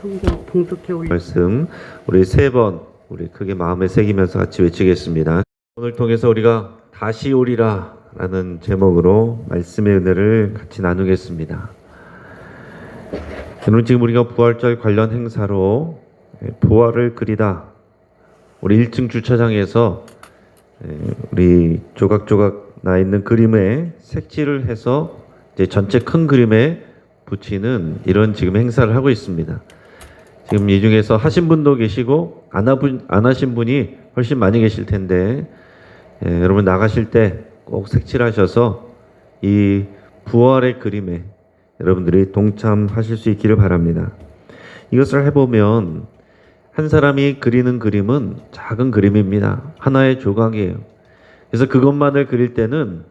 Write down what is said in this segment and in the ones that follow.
성경 봉독해 올리 말씀 우리 세 번 우리 크게 마음에 새기면서 같이 외치겠습니다. 오늘 통해서 우리가 다시 오리라 라는 제목으로 말씀의 은혜를 같이 나누겠습니다. 오늘 지금 우리가 부활절 관련 행사로 부활을 그리다 우리 1층 주차장에서 우리 조각조각 나 있는 그림에 색칠을 해서 이제 전체 큰 그림에 붙이는 이런 지금 행사를 하고 있습니다. 지금 이 중에서 하신 분도 계시고 안 하신 분이 훨씬 많이 계실 텐데 여러분 나가실 때 꼭 색칠하셔서 이 부활의 그림에 여러분들이 동참하실 수 있기를 바랍니다. 이것을 해보면 한 사람이 그리는 그림은 작은 그림입니다. 하나의 조각이에요. 그래서 그것만을 그릴 때는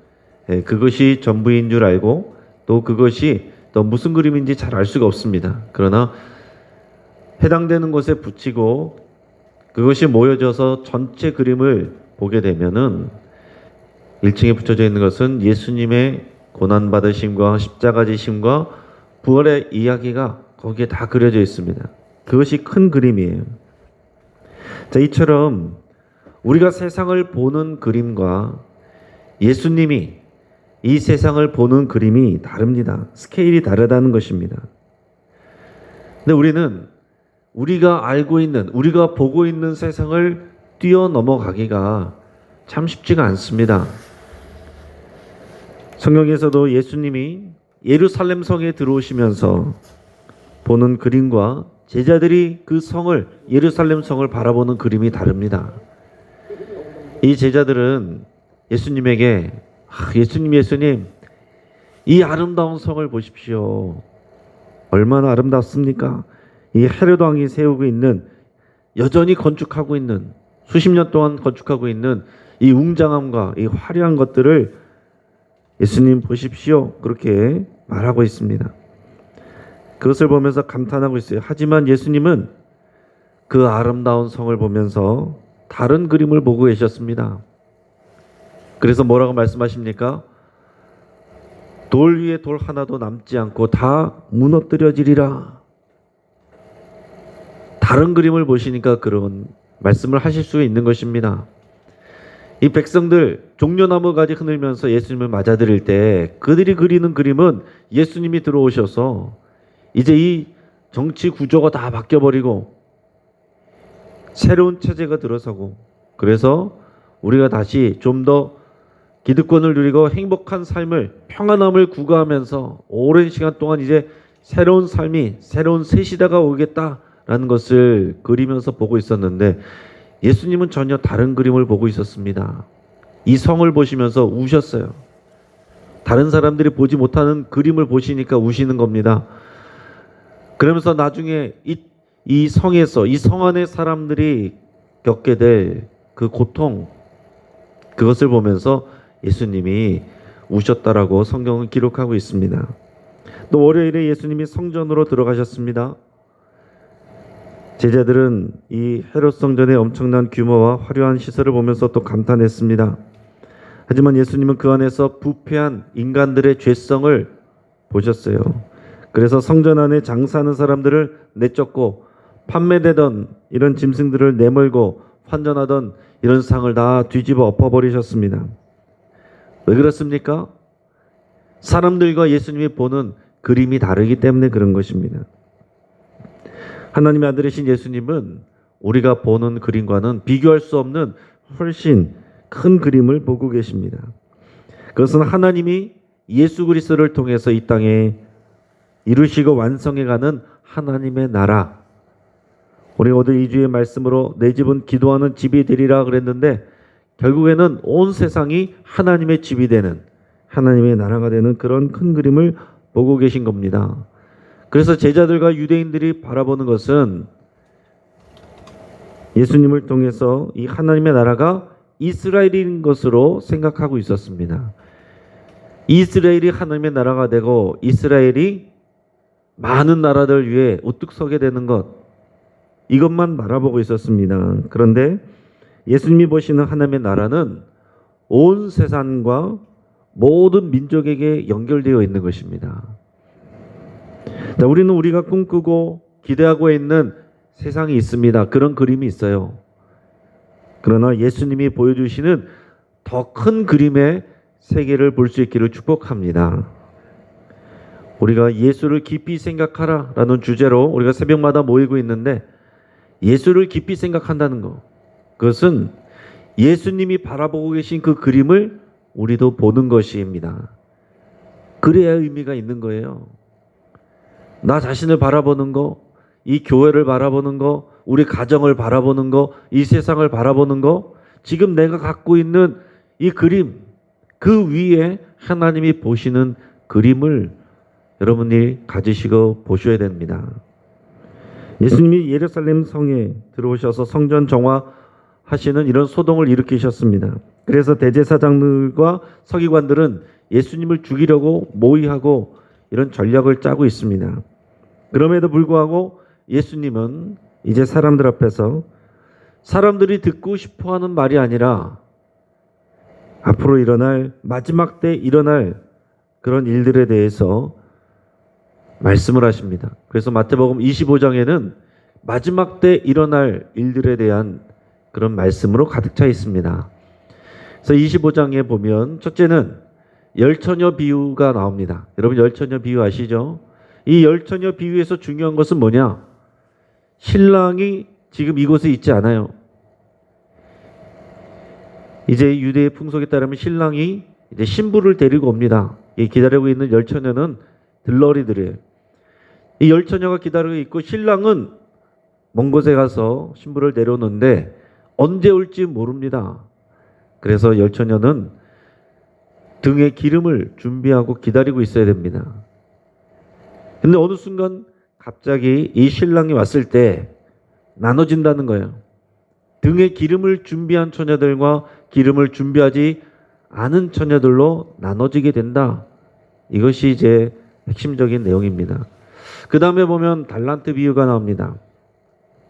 그것이 전부인 줄 알고 또 그것이 또 무슨 그림인지 잘 알 수가 없습니다. 그러나 해당되는 곳에 붙이고 그것이 모여져서 전체 그림을 보게 되면은 1층에 붙여져 있는 것은 예수님의 고난받으심과 십자가 지심과 부활의 이야기가 거기에 다 그려져 있습니다. 그것이 큰 그림이에요. 자, 이처럼 우리가 세상을 보는 그림과 예수님이 이 세상을 보는 그림이 다릅니다. 스케일이 다르다는 것입니다. 근데 우리는 우리가 알고 있는, 우리가 보고 있는 세상을 뛰어넘어가기가 참 쉽지가 않습니다. 성경에서도 예수님이 예루살렘 성에 들어오시면서 보는 그림과 제자들이 그 성을, 예루살렘 성을 바라보는 그림이 다릅니다. 이 제자들은 예수님에게 예수님, 이 아름다운 성을 보십시오. 얼마나 아름답습니까? 이 헤롯 왕이 세우고 있는, 여전히 건축하고 있는, 수십 년 동안 건축하고 있는 이 웅장함과 이 화려한 것들을 예수님 보십시오. 그렇게 말하고 있습니다. 그것을 보면서 감탄하고 있어요. 하지만 예수님은 그 아름다운 성을 보면서 다른 그림을 보고 계셨습니다. 그래서 뭐라고 말씀하십니까? 돌 위에 돌 하나도 남지 않고 다 무너뜨려지리라. 다른 그림을 보시니까 그런 말씀을 하실 수 있는 것입니다. 이 백성들 종려나무 가지 흔들면서 예수님을 맞아들일 때 그들이 그리는 그림은 예수님이 들어오셔서 이제 이 정치 구조가 다 바뀌어버리고 새로운 체제가 들어서고 그래서 우리가 다시 좀 더 기득권을 누리고 행복한 삶을, 평안함을 구가하면서 오랜 시간 동안 이제 새로운 삶이, 새로운 새 시대가 오겠다라는 것을 그리면서 보고 있었는데 예수님은 전혀 다른 그림을 보고 있었습니다. 이 성을 보시면서 우셨어요. 다른 사람들이 보지 못하는 그림을 보시니까 우시는 겁니다. 그러면서 나중에 이 성에서, 이 성 안의 사람들이 겪게 될 그 고통, 그것을 보면서 예수님이 우셨다라고 성경은 기록하고 있습니다. 또 월요일에 예수님이 성전으로 들어가셨습니다. 제자들은 이 헤롯 성전의 엄청난 규모와 화려한 시설을 보면서 또 감탄했습니다. 하지만 예수님은 그 안에서 부패한 인간들의 죄성을 보셨어요. 그래서 성전 안에 장사하는 사람들을 내쫓고 판매되던 이런 짐승들을 내몰고 환전하던 이런 상을 다 뒤집어 엎어버리셨습니다. 왜 그렇습니까? 사람들과 예수님이 보는 그림이 다르기 때문에 그런 것입니다. 하나님의 아들이신 예수님은 우리가 보는 그림과는 비교할 수 없는 훨씬 큰 그림을 보고 계십니다. 그것은 하나님이 예수 그리스도를 통해서 이 땅에 이루시고 완성해가는 하나님의 나라. 우리 오늘 2주의 말씀으로 내 집은 기도하는 집이 되리라 그랬는데 결국에는 온 세상이 하나님의 집이 되는, 하나님의 나라가 되는 그런 큰 그림을 보고 계신 겁니다. 그래서 제자들과 유대인들이 바라보는 것은 예수님을 통해서 이 하나님의 나라가 이스라엘인 것으로 생각하고 있었습니다. 이스라엘이 하나님의 나라가 되고 이스라엘이 많은 나라들 위에 우뚝 서게 되는 것, 이것만 바라보고 있었습니다. 그런데 예수님이 보시는 하나님의 나라는 온 세상과 모든 민족에게 연결되어 있는 것입니다. 자, 우리는 우리가 꿈꾸고 기대하고 있는 세상이 있습니다. 그런 그림이 있어요. 그러나 예수님이 보여주시는 더 큰 그림의 세계를 볼 수 있기를 축복합니다. 우리가 예수를 깊이 생각하라 라는 주제로 우리가 새벽마다 모이고 있는데, 예수를 깊이 생각한다는 것, 그것은 예수님이 바라보고 계신 그 그림을 우리도 보는 것입니다. 그래야 의미가 있는 거예요. 나 자신을 바라보는 거, 이 교회를 바라보는 거, 우리 가정을 바라보는 거, 이 세상을 바라보는 거, 지금 내가 갖고 있는 이 그림, 그 위에 하나님이 보시는 그림을 여러분이 가지시고 보셔야 됩니다. 예수님이 예루살렘 성에 들어오셔서 성전 정화하시는 이런 소동을 일으키셨습니다. 그래서 대제사장들과 서기관들은 예수님을 죽이려고 모의하고 이런 전략을 짜고 있습니다. 그럼에도 불구하고 예수님은 이제 사람들 앞에서 사람들이 듣고 싶어하는 말이 아니라 앞으로 일어날, 마지막 때 일어날 그런 일들에 대해서 말씀을 하십니다. 그래서 마태복음 25장에는 마지막 때 일어날 일들에 대한 그런 말씀으로 가득 차 있습니다. 그래서 25장에 보면 첫째는 열처녀 비유가 나옵니다. 여러분 열처녀 비유 아시죠? 이 열처녀 비유에서 중요한 것은 뭐냐? 신랑이 지금 이곳에 있지 않아요. 이제 유대의 풍속에 따르면 신랑이 이제 신부를 데리고 옵니다. 기다리고 있는 열처녀는 들러리들이에요. 이 열처녀가 기다리고 있고 신랑은 먼 곳에 가서 신부를 내려오는데 언제 올지 모릅니다. 그래서 열처녀는 등에 기름을 준비하고 기다리고 있어야 됩니다. 근데 어느 순간 갑자기 이 신랑이 왔을 때 나눠진다는 거예요. 등에 기름을 준비한 처녀들과 기름을 준비하지 않은 처녀들로 나눠지게 된다. 이것이 이제 핵심적인 내용입니다. 그 다음에 보면 달란트 비유가 나옵니다.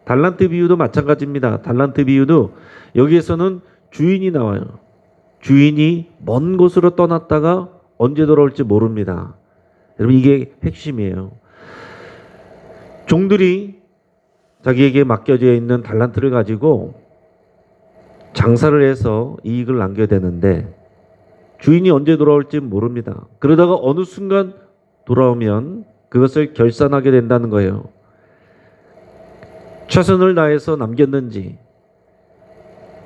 달란트 비유도 마찬가지입니다. 달란트 비유도 여기에서는 주인이 나와요. 주인이 먼 곳으로 떠났다가 언제 돌아올지 모릅니다. 여러분 이게 핵심이에요. 종들이 자기에게 맡겨져 있는 달란트를 가지고 장사를 해서 이익을 남겨야 되는데 주인이 언제 돌아올지 모릅니다. 그러다가 어느 순간 돌아오면 그것을 결산하게 된다는 거예요. 최선을 다해서 남겼는지,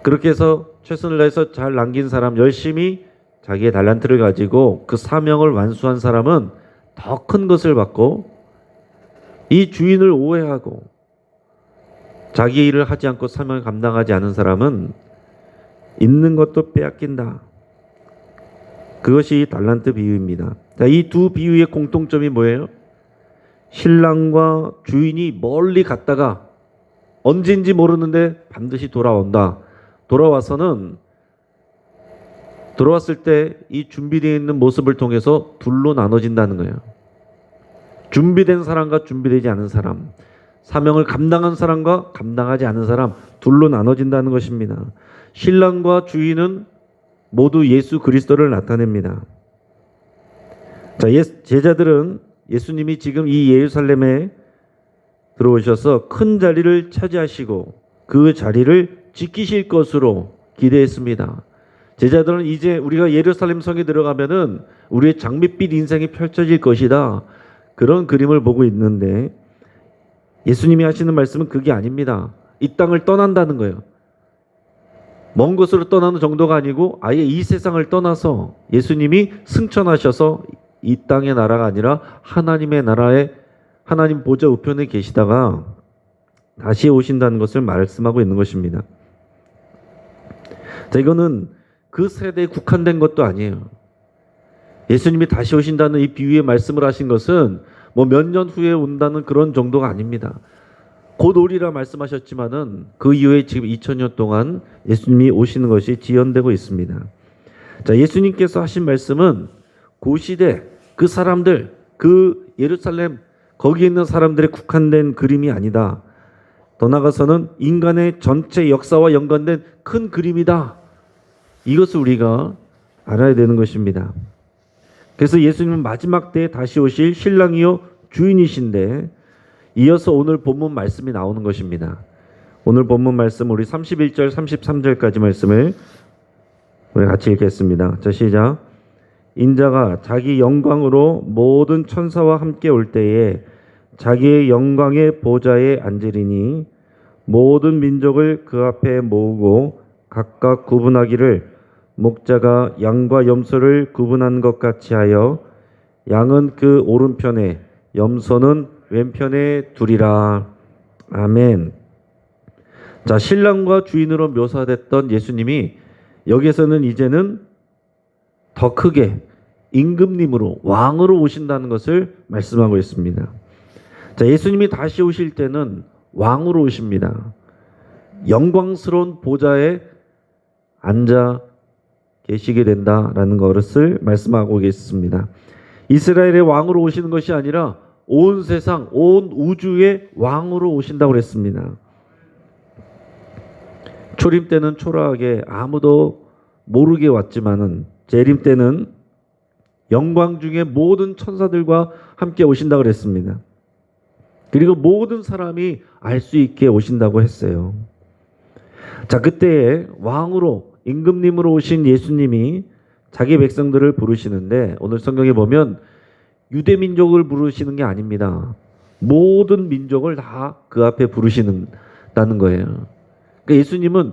그렇게 해서 최선을 다해서 잘 남긴 사람, 열심히 자기의 달란트를 가지고 그 사명을 완수한 사람은 더 큰 것을 받고, 이 주인을 오해하고 자기 일을 하지 않고 사명을 감당하지 않은 사람은 있는 것도 빼앗긴다. 그것이 달란트 비유입니다. 자, 이 두 비유의 공통점이 뭐예요? 신랑과 주인이 멀리 갔다가 언제인지 모르는데 반드시 돌아온다. 돌아왔을 때 이 준비되어 있는 모습을 통해서 둘로 나눠진다는 거예요. 준비된 사람과 준비되지 않은 사람, 사명을 감당한 사람과 감당하지 않은 사람, 둘로 나눠진다는 것입니다. 신랑과 주인은 모두 예수 그리스도를 나타냅니다. 자, 제자들은 예수님이 지금 이 예루살렘에 들어오셔서 큰 자리를 차지하시고 그 자리를 지키실 것으로 기대했습니다. 제자들은 이제 우리가 예루살렘 성에 들어가면은 우리의 장밋빛 인생이 펼쳐질 것이다. 그런 그림을 보고 있는데 예수님이 하시는 말씀은 그게 아닙니다. 이 땅을 떠난다는 거예요. 먼 곳으로 떠나는 정도가 아니고 아예 이 세상을 떠나서 예수님이 승천하셔서 이 땅의 나라가 아니라 하나님의 나라에, 하나님 보좌 우편에 계시다가 다시 오신다는 것을 말씀하고 있는 것입니다. 자, 이거는 그 세대에 국한된 것도 아니에요. 예수님이 다시 오신다는 이 비유의 말씀을 하신 것은 뭐 몇 년 후에 온다는 그런 정도가 아닙니다. 곧 오리라 말씀하셨지만은 그 이후에 지금 2000년 동안 예수님이 오시는 것이 지연되고 있습니다. 자, 예수님께서 하신 말씀은 그 시대, 그 사람들, 그 예루살렘, 거기에 있는 사람들의 국한된 그림이 아니다. 더 나아가서는 인간의 전체 역사와 연관된 큰 그림이다. 이것을 우리가 알아야 되는 것입니다. 그래서 예수님은 마지막 때에 다시 오실 신랑이요 주인이신데 이어서 오늘 본문 말씀이 나오는 것입니다. 오늘 본문 말씀 우리 31절 33절까지 말씀을 우리 같이 읽겠습니다. 자, 시작. 인자가 자기 영광으로 모든 천사와 함께 올 때에 자기의 영광의 보좌에 앉으리니 모든 민족을 그 앞에 모으고 각각 구분하기를 목자가 양과 염소를 구분한 것 같이 하여 양은 그 오른편에 염소는 왼편에 두리라. 아멘. 자, 신랑과 주인으로 묘사됐던 예수님이 여기에서는 이제는 더 크게 임금님으로 왕으로 오신다는 것을 말씀하고 있습니다. 자, 예수님이 다시 오실 때는 왕으로 오십니다. 영광스러운 보좌에 앉아 계시게 된다라는 것을 말씀하고 계십니다. 이스라엘의 왕으로 오시는 것이 아니라 온 세상, 온 우주의 왕으로 오신다고 그랬습니다. 초림 때는 초라하게 아무도 모르게 왔지만은 재림 때는 영광 중에 모든 천사들과 함께 오신다고 그랬습니다. 그리고 모든 사람이 알 수 있게 오신다고 했어요. 자, 그때에 왕으로 임금님으로 오신 예수님이 자기 백성들을 부르시는데 오늘 성경에 보면 유대 민족을 부르시는 게 아닙니다. 모든 민족을 다 그 앞에 부르시는다는 거예요. 그러니까 예수님은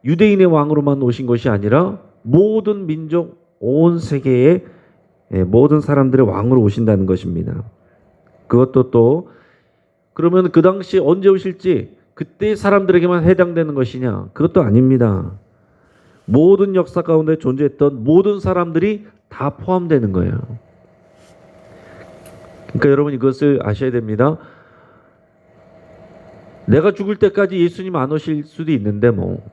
유대인의 왕으로만 오신 것이 아니라 모든 민족, 온 세계의 모든 사람들의 왕으로 오신다는 것입니다. 그것도 또 그러면 그 당시 언제 오실지 그때 사람들에게만 해당되는 것이냐? 그것도 아닙니다. 모든 역사 가운데 존재했던 모든 사람들이 다 포함되는 거예요. 그러니까 여러분 이것을 아셔야 됩니다. 내가 죽을 때까지 예수님 안 오실 수도 있는데 뭐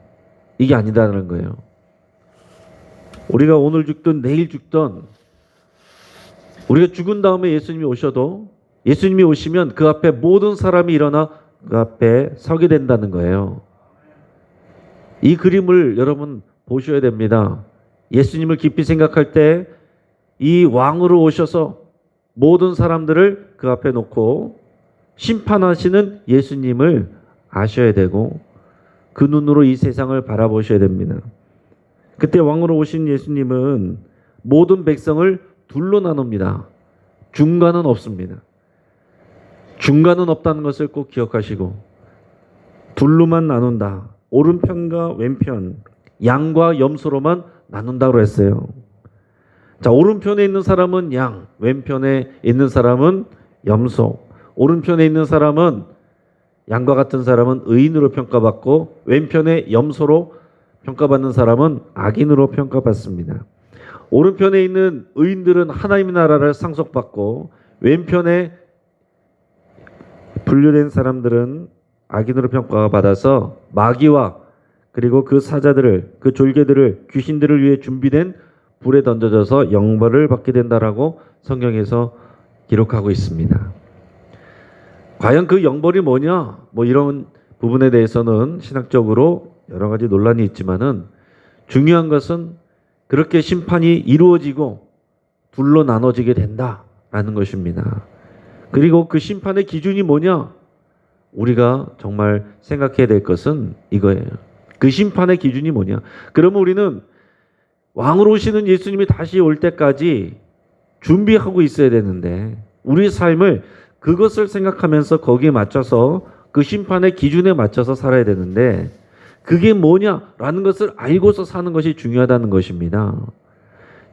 이게 아니다라는 거예요. 우리가 오늘 죽든 내일 죽든 우리가 죽은 다음에 예수님이 오셔도 예수님이 오시면 그 앞에 모든 사람이 일어나 그 앞에 서게 된다는 거예요. 이 그림을 여러분 보셔야 됩니다. 예수님을 깊이 생각할 때 이 왕으로 오셔서 모든 사람들을 그 앞에 놓고 심판하시는 예수님을 아셔야 되고 그 눈으로 이 세상을 바라보셔야 됩니다. 그때 왕으로 오신 예수님은 모든 백성을 둘로 나눕니다. 중간은 없습니다. 중간은 없다는 것을 꼭 기억하시고 둘로만 나눈다. 오른편과 왼편, 양과 염소로만 나눈다고 했어요. 자, 오른편에 있는 사람은 양, 왼편에 있는 사람은 염소. 오른편에 있는 사람은 양과 같은 사람은 의인으로 평가받고 왼편에 염소로 평가받는 사람은 악인으로 평가받습니다. 오른편에 있는 의인들은 하나님의 나라를 상속받고 왼편에 분류된 사람들은 악인으로 평가받아서 마귀와 그리고 그 사자들을, 그 졸개들을, 귀신들을 위해 준비된 불에 던져져서 영벌을 받게 된다라고 성경에서 기록하고 있습니다. 과연 그 영벌이 뭐냐? 뭐 이런 부분에 대해서는 신학적으로 여러 가지 논란이 있지만은 중요한 것은 그렇게 심판이 이루어지고 둘로 나눠지게 된다라는 것입니다. 그리고 그 심판의 기준이 뭐냐? 우리가 정말 생각해야 될 것은 이거예요. 그 심판의 기준이 뭐냐? 그러면 우리는 왕으로 오시는 예수님이 다시 올 때까지 준비하고 있어야 되는데 우리 삶을 그것을 생각하면서 거기에 맞춰서 그 심판의 기준에 맞춰서 살아야 되는데 그게 뭐냐라는 것을 알고서 사는 것이 중요하다는 것입니다.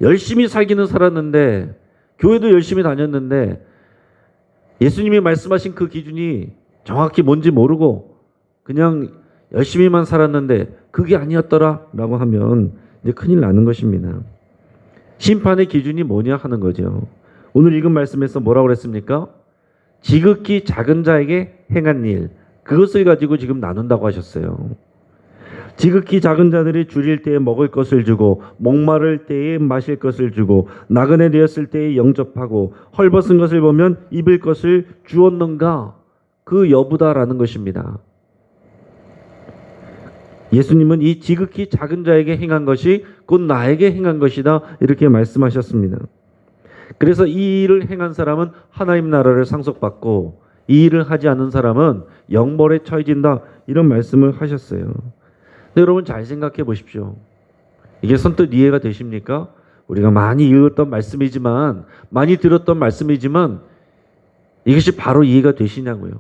열심히 살기는 살았는데 교회도 열심히 다녔는데 예수님이 말씀하신 그 기준이 정확히 뭔지 모르고 그냥 열심히만 살았는데 그게 아니었더라라고 하면 이제 큰일 나는 것입니다. 심판의 기준이 뭐냐 하는 거죠. 오늘 읽은 말씀에서 뭐라고 그랬습니까? 지극히 작은 자에게 행한 일, 그것을 가지고 지금 나눈다고 하셨어요. 지극히 작은 자들이 줄일 때에 먹을 것을 주고 목마를 때에 마실 것을 주고 나그네 되었을 때에 영접하고 헐벗은 것을 보면 입을 것을 주었는가? 그 여부다라는 것입니다. 예수님은 이 지극히 작은 자에게 행한 것이 곧 나에게 행한 것이다 이렇게 말씀하셨습니다. 그래서 이 일을 행한 사람은 하나님 나라를 상속받고 이 일을 하지 않는 사람은 영벌에 처해진다. 이런 말씀을 하셨어요. 근데 여러분 잘 생각해 보십시오. 이게 선뜻 이해가 되십니까? 우리가 많이 읽었던 말씀이지만, 많이 들었던 말씀이지만 이것이 바로 이해가 되시냐고요.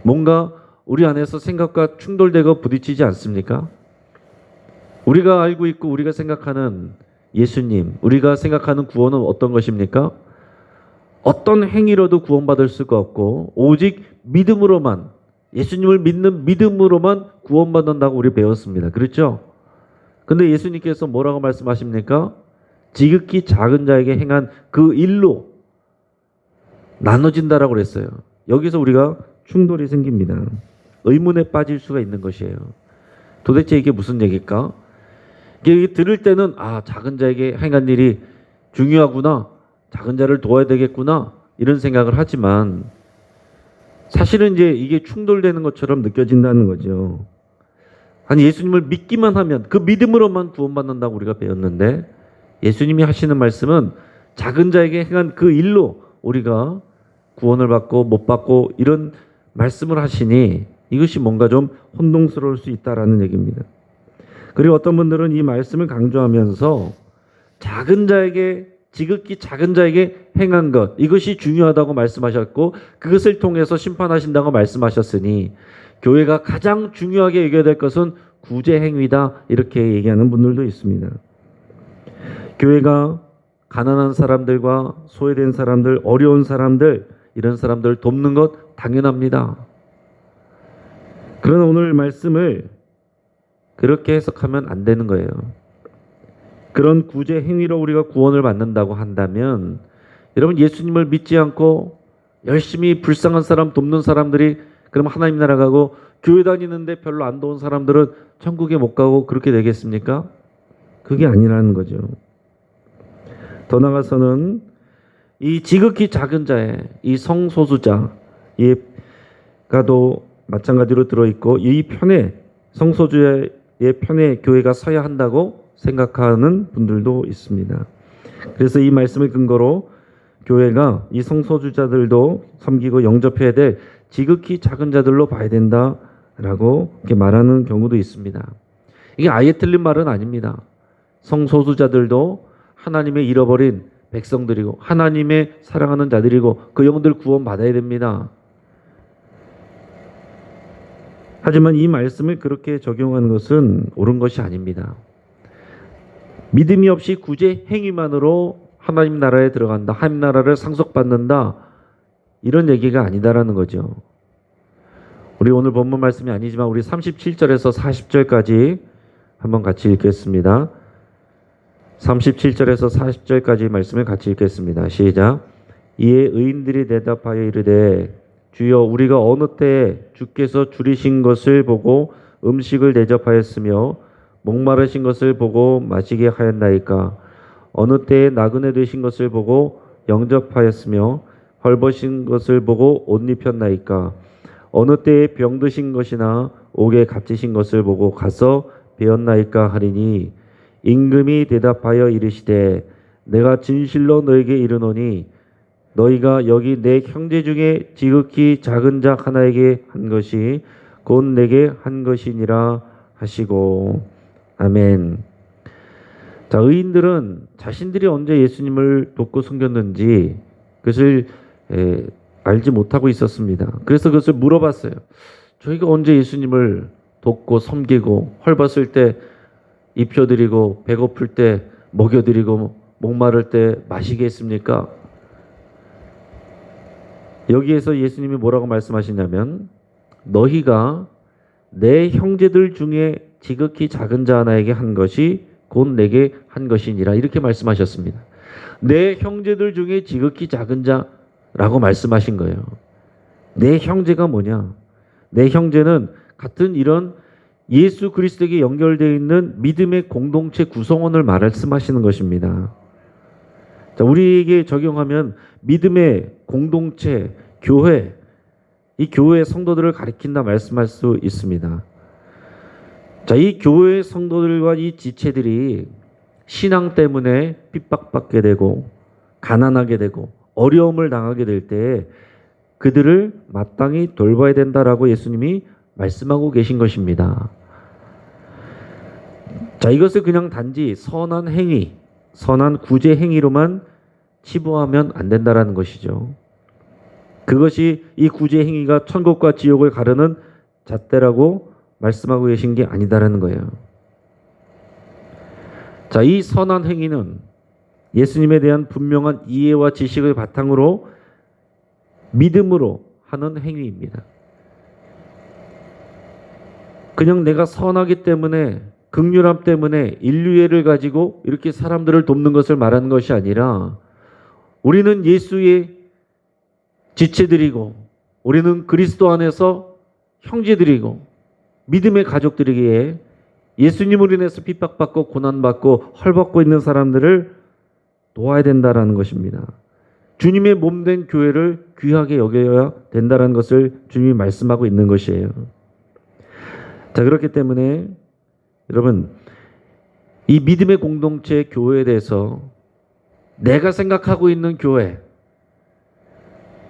뭔가 우리 안에서 생각과 충돌되고 부딪히지 않습니까? 우리가 알고 있고 우리가 생각하는 예수님, 우리가 생각하는 구원은 어떤 것입니까? 어떤 행위로도 구원받을 수가 없고 오직 믿음으로만, 예수님을 믿는 믿음으로만 구원받는다고 우리 배웠습니다. 그렇죠? 근데 예수님께서 뭐라고 말씀하십니까? 지극히 작은 자에게 행한 그 일로 나눠진다라고 그랬어요. 여기서 우리가 충돌이 생깁니다. 의문에 빠질 수가 있는 것이에요. 도대체 이게 무슨 얘기일까? 이게 들을 때는 작은 자에게 행한 일이 중요하구나. 작은 자를 도와야 되겠구나. 이런 생각을 하지만 사실은 이제 이게 충돌되는 것처럼 느껴진다는 거죠. 아니, 예수님을 믿기만 하면 그 믿음으로만 구원받는다고 우리가 배웠는데 예수님이 하시는 말씀은 작은 자에게 행한 그 일로 우리가 구원을 받고 못 받고 이런 말씀을 하시니 이것이 뭔가 좀 혼동스러울 수 있다라는 얘기입니다. 그리고 어떤 분들은 이 말씀을 강조하면서 작은 자에게, 지극히 작은 자에게 행한 것, 이것이 중요하다고 말씀하셨고 그것을 통해서 심판하신다고 말씀하셨으니 교회가 가장 중요하게 여겨야 될 것은 구제 행위다, 이렇게 얘기하는 분들도 있습니다. 교회가 가난한 사람들과 소외된 사람들, 어려운 사람들, 이런 사람들을 돕는 것 당연합니다. 그러나 오늘 말씀을 그렇게 해석하면 안 되는 거예요. 그런 구제 행위로 우리가 구원을 받는다고 한다면 여러분, 예수님을 믿지 않고 열심히 불쌍한 사람 돕는 사람들이 그럼 하나님 나라 가고 교회 다니는데 별로 안 도운 사람들은 천국에 못 가고 그렇게 되겠습니까? 그게 아니라는 거죠. 더 나아가서는 이 지극히 작은 자의 이 성소수자 가도 마찬가지로 들어있고 이 편에, 성소수자의 편에 교회가 서야 한다고 생각하는 분들도 있습니다. 그래서 이 말씀을 근거로 교회가 이 성소수자들도 섬기고 영접해야 될 지극히 작은 자들로 봐야 된다라고 이렇게 말하는 경우도 있습니다. 이게 아예 틀린 말은 아닙니다. 성소수자들도 하나님의 잃어버린 백성들이고 하나님의 사랑하는 자들이고 그 영들 구원받아야 됩니다. 하지만 이 말씀을 그렇게 적용하는 것은 옳은 것이 아닙니다. 믿음이 없이 구제 행위만으로 하나님 나라에 들어간다, 하나님 나라를 상속받는다, 이런 얘기가 아니다라는 거죠. 우리 오늘 본문 말씀이 아니지만 우리 37절에서 40절까지 한번 같이 읽겠습니다. 37절에서 40절까지 말씀을 같이 읽겠습니다. 시작. 이에 의인들이 대답하여 이르되 주여, 우리가 어느 때에 주께서 줄이신 것을 보고 음식을 대접하였으며 목마르신 것을 보고 마시게 하였나이까? 어느 때에 나그네 되신 것을 보고 영접하였으며 헐벗은 것을 보고 옷 입혔나이까? 어느 때에 병드신 것이나 옥에 갇히신 것을 보고 가서 배웠나이까 하리니, 임금이 대답하여 이르시되 내가 진실로 너에게 이르노니 너희가 여기 내 형제 중에 지극히 작은 자 하나에게 한 것이 곧 내게 한 것이니라 하시고. 아멘. 자, 의인들은 자신들이 언제 예수님을 돕고 섬겼는지 그것을 알지 못하고 있었습니다. 그래서 그것을 물어봤어요. 저희가 언제 예수님을 돕고 섬기고 헐벗을 때 입혀드리고 배고플 때 먹여드리고 목마를 때 마시게 했습니까? 여기에서 예수님이 뭐라고 말씀하시냐면 너희가 내 형제들 중에 지극히 작은 자 하나에게 한 것이 곧 내게 한 것이니라, 이렇게 말씀하셨습니다. 내 형제들 중에 지극히 작은 자라고 말씀하신 거예요. 내 형제가 뭐냐? 내 형제는 같은 이런 예수 그리스도에게 연결되어 있는 믿음의 공동체 구성원을 말씀하시는 것입니다. 자, 우리에게 적용하면 믿음의 공동체, 교회, 이 교회의 성도들을 가리킨다 말씀할 수 있습니다. 자, 이 교회의 성도들과 이 지체들이 신앙 때문에 핍박받게 되고 가난하게 되고 어려움을 당하게 될 때 그들을 마땅히 돌봐야 된다라고 예수님이 말씀하고 계신 것입니다. 자, 이것을 그냥 단지 선한 행위, 선한 구제 행위로만 치부하면 안 된다라는 것이죠. 그것이 이 구제 행위가 천국과 지옥을 가르는 잣대라고 말씀하고 계신 게 아니다라는 거예요. 자, 이 선한 행위는 예수님에 대한 분명한 이해와 지식을 바탕으로 믿음으로 하는 행위입니다. 그냥 내가 선하기 때문에, 긍휼함 때문에 인류애를 가지고 이렇게 사람들을 돕는 것을 말하는 것이 아니라, 우리는 예수의 지체들이고, 우리는 그리스도 안에서 형제들이고 믿음의 가족들이기에 예수님으로 인해서 핍박받고 고난받고 헐벗고 있는 사람들을 도와야 된다라는 것입니다. 주님의 몸된 교회를 귀하게 여겨야 된다는 것을 주님이 말씀하고 있는 것이에요. 자, 그렇기 때문에 여러분, 이 믿음의 공동체 교회에 대해서 내가 생각하고 있는 교회,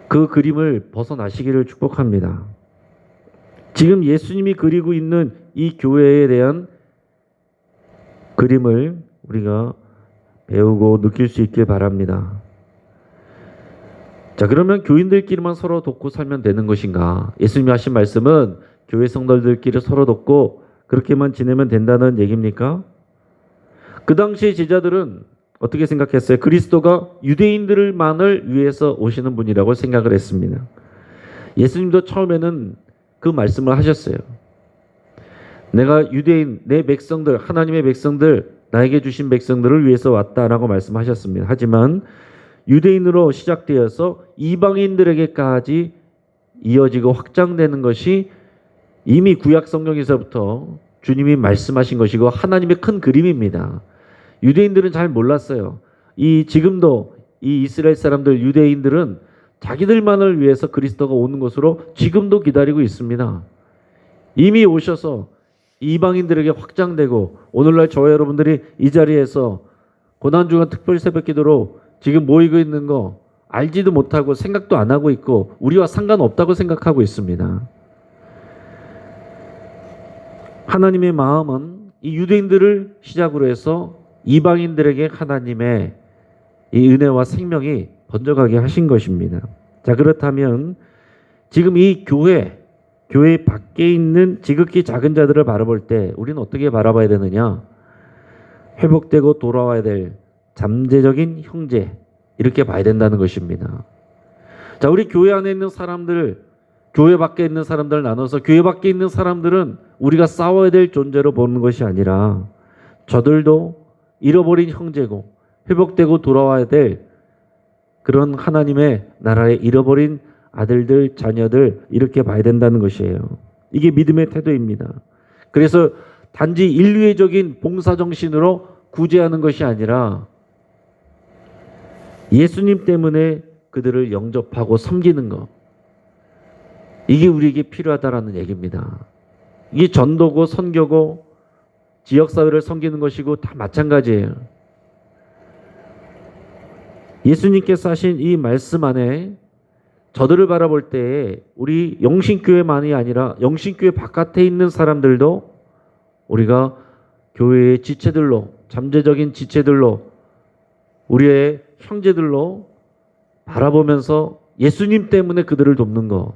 그 그림을 벗어나시기를 축복합니다. 지금 예수님이 그리고 있는 이 교회에 대한 그림을 우리가 배우고 느낄 수 있길 바랍니다. 자, 그러면 교인들끼리만 서로 돕고 살면 되는 것인가? 예수님이 하신 말씀은 교회 성도들끼리 서로 돕고 그렇게만 지내면 된다는 얘기입니까? 그 당시의 제자들은 어떻게 생각했어요? 그리스도가 유대인들만을 위해서 오시는 분이라고 생각을 했습니다. 예수님도 처음에는 그 말씀을 하셨어요. 내가 유대인, 내 백성들, 하나님의 백성들, 나에게 주신 백성들을 위해서 왔다라고 말씀하셨습니다. 하지만 유대인으로 시작되어서 이방인들에게까지 이어지고 확장되는 것이 이미 구약 성경에서부터 주님이 말씀하신 것이고 하나님의 큰 그림입니다. 유대인들은 잘 몰랐어요. 지금도 이 이스라엘 사람들, 유대인들은 자기들만을 위해서 그리스도가 오는 것으로 지금도 기다리고 있습니다. 이미 오셔서 이방인들에게 확장되고, 오늘날 저와 여러분들이 이 자리에서 고난주간 특별 새벽 기도로 지금 모이고 있는 거 알지도 못하고 생각도 안 하고 있고 우리와 상관없다고 생각하고 있습니다. 하나님의 마음은 이 유대인들을 시작으로 해서 이방인들에게 하나님의 이 은혜와 생명이 번져가게 하신 것입니다. 자, 그렇다면 지금 이 교회 밖에 있는 지극히 작은 자들을 바라볼 때 우리는 어떻게 바라봐야 되느냐? 회복되고 돌아와야 될 잠재적인 형제, 이렇게 봐야 된다는 것입니다. 자, 우리 교회 안에 있는 사람들, 교회 밖에 있는 사람들 나눠서 교회 밖에 있는 사람들은 우리가 싸워야 될 존재로 보는 것이 아니라 저들도 잃어버린 형제고 회복되고 돌아와야 될 그런 하나님의 나라의 잃어버린 아들들, 자녀들, 이렇게 봐야 된다는 것이에요. 이게 믿음의 태도입니다. 그래서 단지 인류애적인 봉사정신으로 구제하는 것이 아니라 예수님 때문에 그들을 영접하고 섬기는 것, 이게 우리에게 필요하다라는 얘기입니다. 이게 전도고 선교고 지역사회를 섬기는 것이고 다 마찬가지예요. 예수님께서 하신 이 말씀 안에 저들을 바라볼 때에 우리 영신교회만이 아니라 영신교회 바깥에 있는 사람들도 우리가 교회의 지체들로, 잠재적인 지체들로, 우리의 형제들로 바라보면서 예수님 때문에 그들을 돕는 것,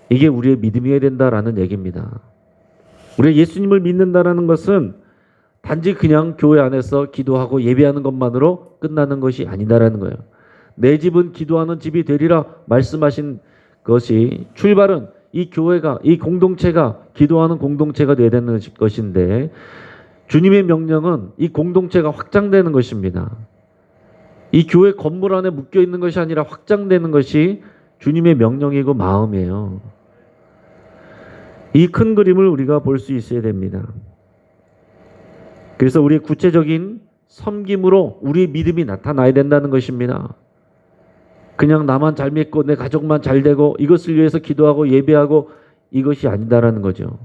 이게 우리의 믿음이어야 된다라는 얘기입니다. 우리가 예수님을 믿는다라는 것은 단지 그냥 교회 안에서 기도하고 예배하는 것만으로 끝나는 것이 아니다라는 거예요. 내 집은 기도하는 집이 되리라 말씀하신 것이, 출발은 이 교회가, 이 공동체가 기도하는 공동체가 되어야 되는 것인데, 주님의 명령은 이 공동체가 확장되는 것입니다. 이 교회 건물 안에 묶여 있는 것이 아니라 확장되는 것이 주님의 명령이고 마음이에요. 이 큰 그림을 우리가 볼 수 있어야 됩니다. 그래서 우리의 구체적인 섬김으로 우리의 믿음이 나타나야 된다는 것입니다. 그냥 나만 잘 믿고 내 가족만 잘 되고 이것을 위해서 기도하고 예배하고 이것이 아니다라는 거죠.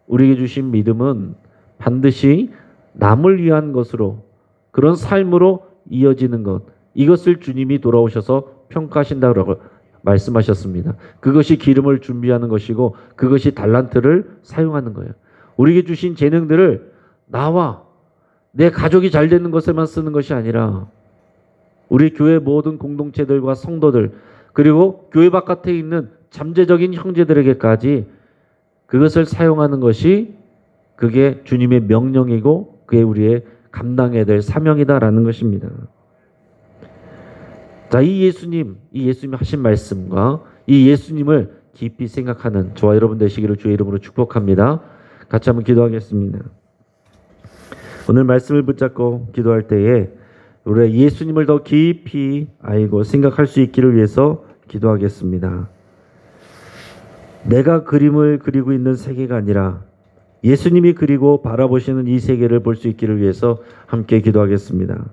우리에게 주신 믿음은 반드시 남을 위한 것으로, 그런 삶으로 이어지는 것, 이것을 주님이 돌아오셔서 평가하신다고 말씀하셨습니다. 그것이 기름을 준비하는 것이고 그것이 달란트를 사용하는 거예요. 우리에게 주신 재능들을 나와 내 가족이 잘 되는 것에만 쓰는 것이 아니라 우리 교회 모든 공동체들과 성도들 그리고 교회 바깥에 있는 잠재적인 형제들에게까지 그것을 사용하는 것이 그게 주님의 명령이고 그게 우리의 감당해야 될 사명이다라는 것입니다. 자, 이 예수님이 하신 말씀과 이 예수님을 깊이 생각하는 저와 여러분 되시기를 주의 이름으로 축복합니다. 같이 한번 기도하겠습니다. 오늘 말씀을 붙잡고 기도할 때에 우리가 예수님을 더 깊이 알고 생각할 수 있기를 위해서 기도하겠습니다. 내가 그림을 그리고 있는 세계가 아니라 예수님이 그리고 바라보시는 이 세계를 볼 수 있기를 위해서 함께 기도하겠습니다.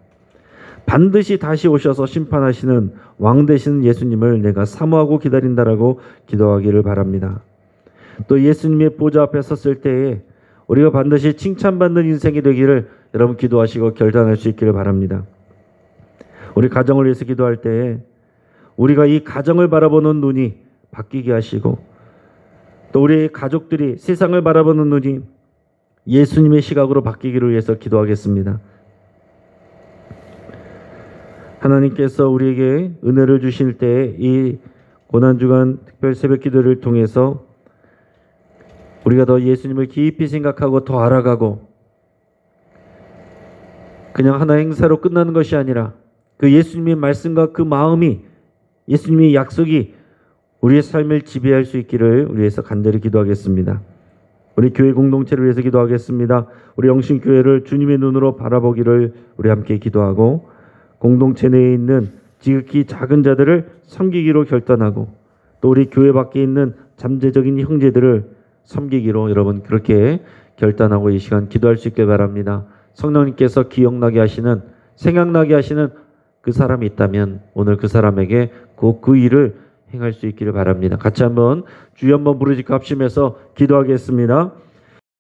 반드시 다시 오셔서 심판하시는 왕 되시는 예수님을 내가 사모하고 기다린다라고 기도하기를 바랍니다. 또 예수님의 보좌 앞에 섰을 때에 우리가 반드시 칭찬받는 인생이 되기를 여러분 기도하시고 결단할 수 있기를 바랍니다. 우리 가정을 위해서 기도할 때에 우리가 이 가정을 바라보는 눈이 바뀌게 하시고 또 우리 가족들이 세상을 바라보는 눈이 예수님의 시각으로 바뀌기를 위해서 기도하겠습니다. 하나님께서 우리에게 은혜를 주실 때 이 고난주간 특별 새벽 기도를 통해서 우리가 더 예수님을 깊이 생각하고 더 알아가고 그냥 하나의 행사로 끝나는 것이 아니라 그 예수님의 말씀과 그 마음이 예수님의 약속이 우리의 삶을 지배할 수 있기를 위해서 간절히 기도하겠습니다. 우리 교회 공동체를 위해서 기도하겠습니다. 우리 영신교회를 주님의 눈으로 바라보기를 우리 함께 기도하고 공동체 내에 있는 지극히 작은 자들을 섬기기로 결단하고 또 우리 교회 밖에 있는 잠재적인 형제들을 섬기기로 여러분 그렇게 결단하고 이 시간 기도할 수 있길 바랍니다. 성령님께서 기억나게 하시는 생각나게 하시는 그 사람이 있다면 오늘 그 사람에게 꼭 그 일을 행할 수 있기를 바랍니다. 같이 한번 주여 한번 부르짖고 합심해서 기도하겠습니다.